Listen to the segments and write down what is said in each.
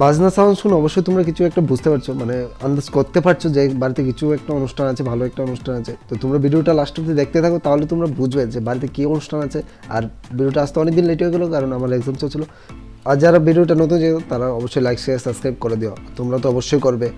বাজনা সাউন্ড শুনে অবশ্যই তোমরা কিছু একটা বুঝতে পারছো, মানে আন্দাজ করতে পারছো যে বাড়িতে কিছু একটা অনুষ্ঠান আছে, ভালো একটা অনুষ্ঠান আছে। তো তোমরা ভিডিওটা লাস্ট অব্দি দেখতে থাকো, তাহলে তোমরা বুঝবে যে বাড়িতে কী অনুষ্ঠান আছে। আর ভিডিওটা আসতে অনেকদিন লেট হয়ে গেলো, কারণ আমার এক্সাম চলছিল। আর যারা ভিডিওটা নতুন যে তারা অবশ্যই লাইক শেয়ার সাবস্ক্রাইব করে দিও, তোমরা তো অবশ্যই করবে।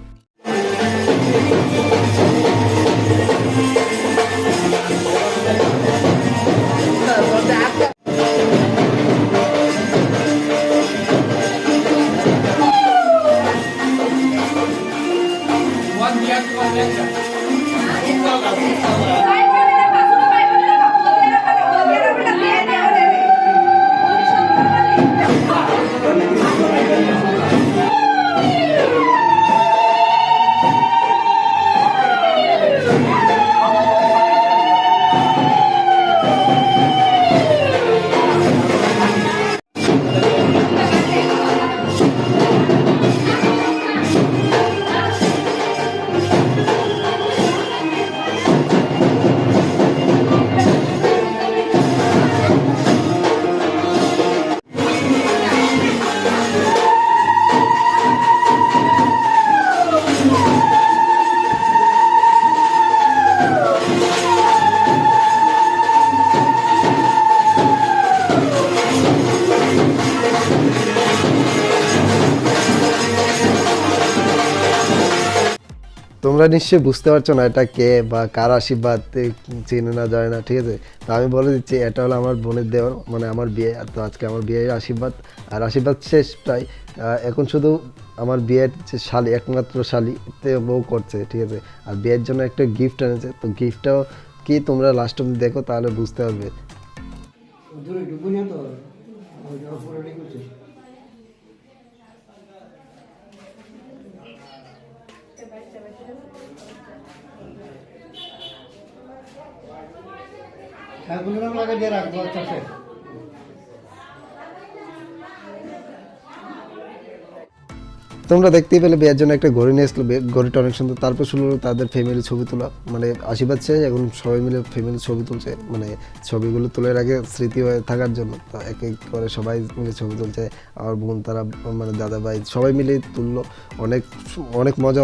তোমরা নিশ্চয়ই বুঝতে পারছো না এটা কে বা কার আশীর্বাদ, চিনে না যায় না, ঠিক আছে। তো আমি বলে দিচ্ছি, এটা হলো আমার বোনের দেওয়ার, মানে আমার বিয়ে। তো আজকে আমার বিয়ের আশীর্বাদ, আর আশীর্বাদ শেষ প্রায়। এখন শুধু আমার বিয়ের যে শালি, একমাত্র শালি বউ করছে, ঠিক আছে। আর বিয়ের জন্য একটা গিফট এনেছে, তো গিফটটাও কি তোমরা লাস্ট অব্দি দেখো, তাহলে বুঝতে পারবে। তোমরা দেখতেই পেলে বিয়ের জন্য একটা ঘড়ি নিয়ে এসলো, ঘড়িটা অনেক সুন্দর। তারপর শুরু হলো তাদের ফ্যামিলি ছবি তোলা, মানে আশীর্বাদ শেষ, এখন সবাই মিলে ফ্যামিলি ছবি তুলছে, মানে ছবিগুলো তোলার আগে স্মৃতি হয়ে থাকার জন্য। তো এক এক করে সবাই মিলে ছবি তুলছে, আমার বোন তারা, মানে দাদা ভাই সবাই মিলে তুললো। অনেক অনেক মজা।